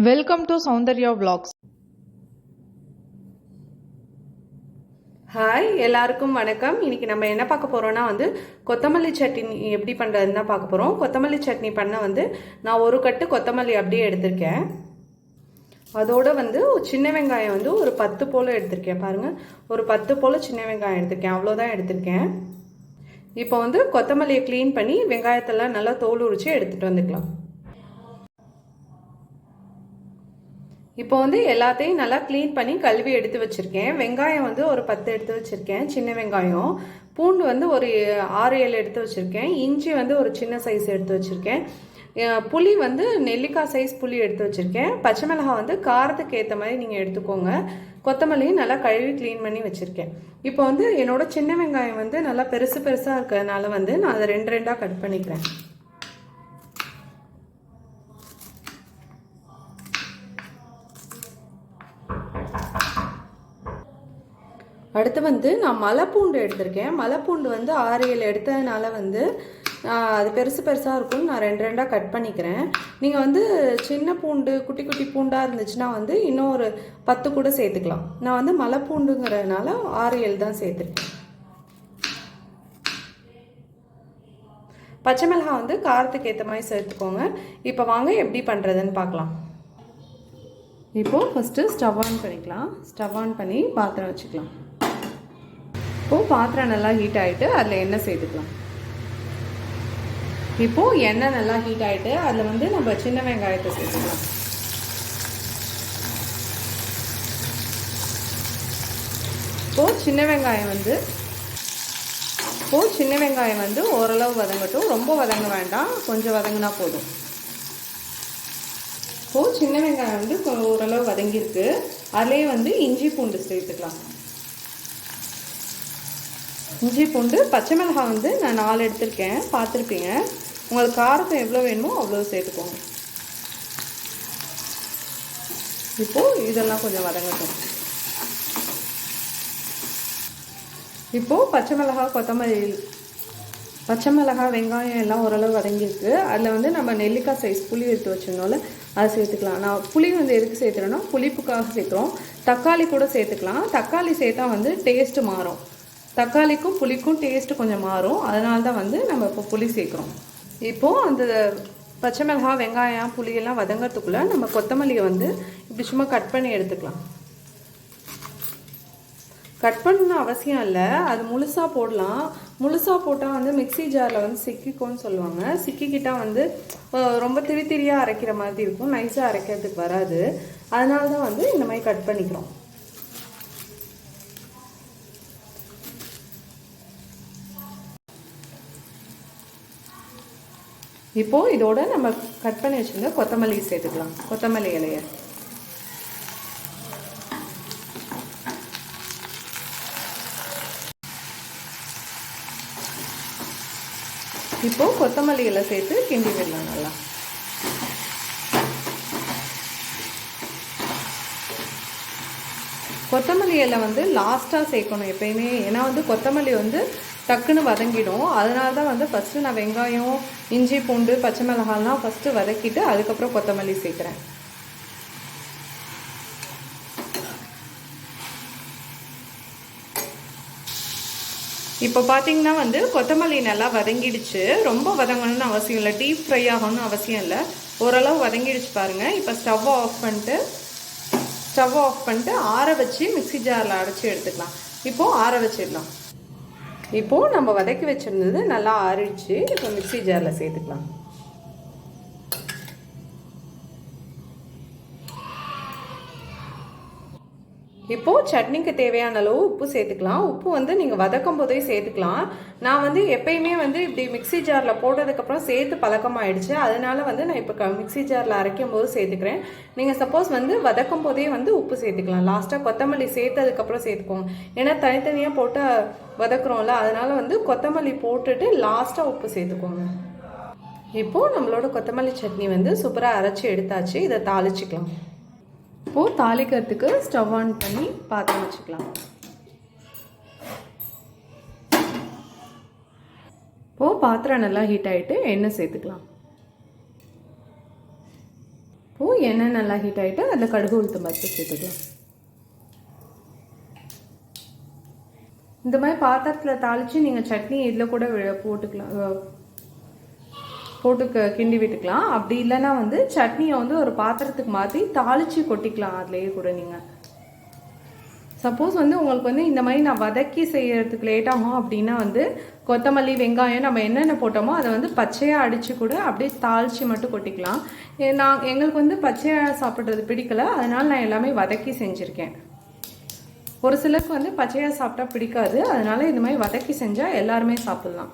Welcome to Soundarya vlogs. Hi எல்லாருக்கும் வணக்கம். இன்னைக்கு நம்ம என்ன பார்க்க போறோம்னா கொத்தமல்லி சட்னி எப்படி பண்றதுன்னு தான் பார்க்க போறோம். கொத்தமல்லி சட்னி பண்ண நான் ஒரு கட்டு கொத்தமல்லி அப்படியே எடுத்திருக்கேன். அதோட சின்ன வெங்காயம் ஒரு 10 போல எடுத்திருக்கேன். பாருங்க, ஒரு 10 போல சின்ன வெங்காயம் எடுத்திருக்கேன். அவ்வளோதான் எடுத்திருக்கேன். இப்போ கொத்தமல்லியை க்ளீன் பண்ணி வெங்காயத்தெல்லாம் நல்லா தோல் உரிச்சு எடுத்துட்டு வந்துக்கலாம். இப்போ எல்லாத்தையும் நல்லா க்ளீன் பண்ணி கழுவி எடுத்து வச்சுருக்கேன். வெங்காயம் ஒரு 10 எடுத்து வச்சுருக்கேன், சின்ன வெங்காயம். பூண்டு ஒரு 6-7 எடுத்து வச்சுருக்கேன். இஞ்சி ஒரு சின்ன சைஸ் எடுத்து வச்சுருக்கேன். புளி நெல்லிக்காய் சைஸ் புளி எடுத்து வச்சுருக்கேன். பச்சை மிளகாய் காரத்துக்கு ஏற்ற மாதிரி நீங்கள் எடுத்துக்கோங்க. கொத்தமல்லியும் நல்லா கழுவி க்ளீன் பண்ணி வச்சுருக்கேன். இப்போ என்னோட சின்ன வெங்காயம் நல்லா பெருசு பெருசாக இருக்கிறதுனால நான் அதை 2 கட் பண்ணிக்கிறேன். அடுத்து நான் மலைப்பூண்டு எடுத்திருக்கேன். மலைப்பூண்டு 6-7 எடுத்ததுனால அது பெருசு பெருசாக இருக்கும்னு நான் 2 கட் பண்ணிக்கிறேன். நீங்கள் சின்ன பூண்டு குட்டி குட்டி பூண்டாக இருந்துச்சுன்னா இன்னும் ஒரு 10 கூட சேர்த்துக்கலாம். நான் மலைப்பூண்டுங்கிறதுனால 6-7 தான் சேர்த்துருக்கேன். பச்சை மிளகாய் காரத்துக்கு ஏற்ற மாதிரி சேர்த்துக்கோங்க. இப்போ வாங்க எப்படி பண்ணுறதுன்னு பார்க்கலாம். இப்போது ஃபஸ்ட்டு ஸ்டவ் ஆன் பண்ணிக்கலாம். ஸ்டவ் ஆன் பண்ணி பாத்திரம் வச்சுக்கலாம். இப்போது பாத்திரம் நல்லா ஹீட் ஆகிட்டு அதில் எண்ணெய் சேர்த்துக்கலாம். இப்போது எண்ணெய் நல்லா ஹீட் ஆகிட்டு அதில் நம்ம சின்ன வெங்காயத்தை சேர்த்துக்கலாம். இப்போது சின்ன வெங்காயம் ஓரளவு வதங்கட்டும். ரொம்ப வதங்க வேண்டாம், கொஞ்சம் வதங்கினா போதும். இப்போது சின்ன வெங்காயம் ஓரளவு வதங்கியிருக்கு. அதிலே இஞ்சி பூண்டு சேர்த்துக்கலாம். இஞ்சி பூண்டு பச்சை மிளகாய் நான் 4 எடுத்திருக்கேன், பார்த்துருப்பீங்க. உங்களுக்கு காரத்தை எவ்வளோ வேணுமோ அவ்வளோ சேர்த்துக்கோங்க. இப்போது இதெல்லாம் கொஞ்சம் வதங்கட்டும். இப்போது பச்சை மிளகாய் வெங்காயம் எல்லாம் ஓரளவு வதங்கியிருக்கு. அதில் நம்ம நெல்லிக்காய் சைஸ் புளி எடுத்து வச்சிருந்தோம்ல, அதை சேர்த்துக்கலாம். நான் புளி எதுக்கு சேர்த்துறேன்னா புளிப்புக்காக சேர்க்குறோம். தக்காளி கூட சேர்த்துக்கலாம். தக்காளி சேர்த்தா டேஸ்ட்டு மாறும். தக்காளிக்கும் புளிக்கும் டேஸ்ட்டு கொஞ்சம் மாறும். அதனால தான் நம்ம இப்போ புளி சேர்க்குறோம். இப்போது அந்த பச்சை மிளகாய் வெங்காயம் புளியெல்லாம் வதங்கிறதுக்குள்ளே நம்ம கொத்தமல்லியை இப்படி சும்மா கட் பண்ணி எடுத்துக்கலாம். கட் பண்ணணும்னு அவசியம் இல்லை, அது முழுசாக போடலாம். முழுசாக போட்டால் மிக்சி ஜாரில் சிக்கிக்கும்னு சொல்லுவாங்க. சிக்கிக்கிட்டால் ரொம்ப திரியாக அரைக்கிற மாதிரி இருக்கும், நைஸாக அரைக்கிறதுக்கு வராது. அதனால தான் இந்த மாதிரி கட் பண்ணிக்கிறோம். இப்போது இதோட நம்ம கட் பண்ணி வச்சுருந்த கொத்தமல்லி சேர்த்துக்கலாம். கொத்தமல்லி இலையை இப்போது கொத்தமல்லி இலை சேர்த்து கிண்டி விடலாம் நல்லா. கொத்தமல்லி இலை லாஸ்ட்டாக சேர்க்கணும் எப்பயுமே. ஏன்னா கொத்தமல்லி டக்குன்னு வதங்கிடும். அதனால தான் ஃபஸ்ட்டு நான் வெங்காயம் இஞ்சி பூண்டு பச்சை மிளகாலாம் ஃபஸ்ட்டு வதக்கிட்டு அதுக்கப்புறம் கொத்தமல்லி சேர்க்குறேன். இப்போ பார்த்தீங்கன்னா கொத்தமல்லி நல்லா வதங்கிடுச்சு. ரொம்ப வதங்கணும்னு அவசியம் இல்லை, டீப் ஃப்ரை ஆகணும்னு அவசியம் இல்லை. ஓரளவு வதங்கிடுச்சு பாருங்கள். இப்போ ஸ்டவ் ஆஃப் பண்ணிட்டு ஆற வச்சு மிக்சி ஜாரில் அரைச்சி எடுத்துக்கலாம். இப்போது ஆற வச்சிடலாம். இப்போது நம்ம வதக்கி வச்சுருந்தது நல்லா ஆறிடுச்சு. இப்போ மிக்சி ஜாரில் சேர்த்துக்கலாம். இப்போது சட்னிக்கு தேவையான அளவு உப்பு சேர்த்துக்கலாம். உப்பு நீங்கள் வதக்கும் போதே சேர்த்துக்கலாம். நான் எப்பயுமே இப்படி மிக்சி ஜாரில் போட்டதுக்கப்புறம் சேர்த்து பழக்கமாகிடுச்சு. அதனால நான் இப்போ மிக்சி ஜாரில் அரைக்கும் போது சேர்த்துக்கிறேன். நீங்கள் சப்போஸ் வதக்கும் போதே உப்பு சேர்த்துக்கலாம். லாஸ்ட்டாக கொத்தமல்லி சேர்த்ததுக்கப்புறம் சேர்த்துக்கோங்க. ஏன்னா தனித்தனியாக போட்டு வதக்குறோம்ல, அதனால் கொத்தமல்லி போட்டுட்டு லாஸ்ட்டாக உப்பு சேர்த்துக்கோங்க. இப்போது நம்மளோட கொத்தமல்லி சட்னி சூப்பராக அரைச்சி எடுத்தாச்சு. இதை தாளிச்சிக்கலாம். இப்போது தாளிக்கிறதுக்கு ஸ்டவ் ஆன் பண்ணி பாத்திரம் வச்சுக்கலாம். இப்போது பாத்திரம் நல்லா ஹீட் ஆகிட்டு எண்ணெய் சேர்த்துக்கலாம். இப்போது எண்ணெய் நல்லா ஹீட் ஆகிட்டு அதில் கடுகு உளுத்தம் பருப்பு சேர்த்துக்கலாம். இந்த மாதிரி பாத்திரத்தில் தாளித்து நீங்கள் சட்னி இதில் கூட போட்டுக்கலாம், போட்டு கிண்டி விட்டுக்கலாம். அப்படி இல்லைன்னா வந்து சட்னியை வந்து ஒரு பாத்திரத்துக்கு மாற்றி தாளித்து கொட்டிக்கலாம் அதுலேயே கூட. நீங்கள் சப்போஸ் வந்து உங்களுக்கு வந்து இந்த மாதிரி நான் வதக்கி செய்யறதுக்கு லேட் ஆகும் அப்படின்னா வந்து கொத்தமல்லி வெங்காயம் நம்ம என்னென்ன போட்டோமோ அதை வந்து பச்சையாக அடித்து கூட அப்படியே தாளித்து மட்டும் கொட்டிக்கலாம். எங்களுக்கு வந்து பச்சையாக சாப்பிட்றது பிடிக்கல, அதனால் நான் எல்லாமே வதக்கி செஞ்சுருக்கேன். ஒரு சிலருக்கு வந்து பச்சையாக சாப்பிட்டா பிடிக்காது, அதனால் இந்த மாதிரி வதக்கி செஞ்சால் எல்லாருமே சாப்பிட்லாம்.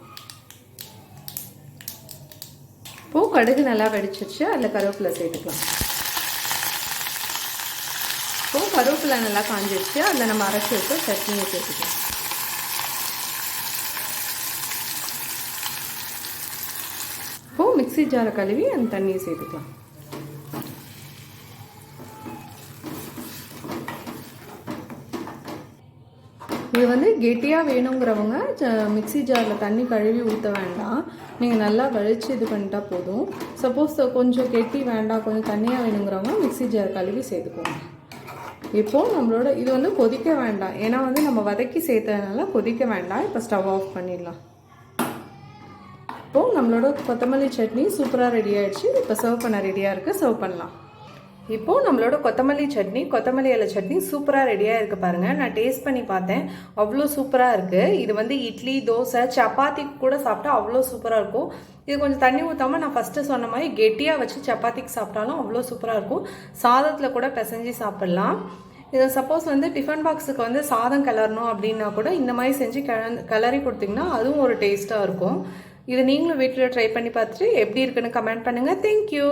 இப்போது கடுகு நல்லா வெடிச்சிருச்சு, அதில் கருவேப்பிலை சேர்த்துக்கலாம். இப்போது கருவேப்பிலை நல்லா காஞ்சிருச்சு, அதில் நம்ம அரைச்சி வச்சு சட்னியை சேர்த்துக்கலாம். இப்போது மிக்ஸி ஜாரை கழுவி அந்த தண்ணியை சேர்த்துக்கலாம். இது வந்து கெட்டியாக வேணுங்கிறவங்க மிக்ஸி ஜாரில் தண்ணி கழுவி ஊற்ற வேண்டாம், நீங்கள் நல்லா வலிச்சு இது பண்ணிட்டா போதும். சப்போஸ் கொஞ்சம் கெட்டி வேண்டாம், கொஞ்சம் தண்ணியாக வேணுங்கிறவங்க மிக்ஸி ஜார் கழுவி சேர்த்துக்கோங்க. இப்போது நம்மளோட இது வந்து கொதிக்க வேண்டாம், ஏன்னா வந்து நம்ம வதக்கி சேர்த்ததுனால கொதிக்க வேண்டாம். இப்போ ஸ்டவ் ஆஃப் பண்ணிடலாம். இப்போது நம்மளோட கொத்தமல்லி சட்னி சூப்பராக ரெடி ஆகிடுச்சு. இப்போ சர்வ் பண்ண ரெடியாக இருக்குது, சர்வ் பண்ணலாம். இப்போது நம்மளோட கொத்தமல்லி இலை சட்னி சூப்பராக ரெடியாக இருக்குது பாருங்கள். நான் டேஸ்ட் பண்ணி பார்த்தேன், அவ்வளோ சூப்பராக இருக்குது. இது வந்து இட்லி, தோசை, சப்பாத்திக்கு கூட சாப்பிட்டா அவ்வளோ சூப்பராக இருக்கும். இது கொஞ்சம் தண்ணி ஊற்றாமல் நான் ஃபஸ்ட்டு சொன்ன மாதிரி கெட்டியாக வச்சு சப்பாத்திக்கு சாப்பிட்டாலும் அவ்வளோ சூப்பராக இருக்கும். சாதத்தில் கூட பிசைஞ்சு சாப்பிட்லாம். இதை சப்போஸ் வந்து டிஃபன் பாக்ஸுக்கு வந்து சாதம் கிளறணும் அப்படின்னா கூட இந்த மாதிரி செஞ்சு கிளறி கொடுத்திங்கன்னா அதுவும் ஒரு டேஸ்ட்டாக இருக்கும். இதை நீங்களும் வீட்டில் ட்ரை பண்ணி பார்த்துட்டு எப்படி இருக்குன்னு கமெண்ட் பண்ணுங்கள். தேங்க்யூ.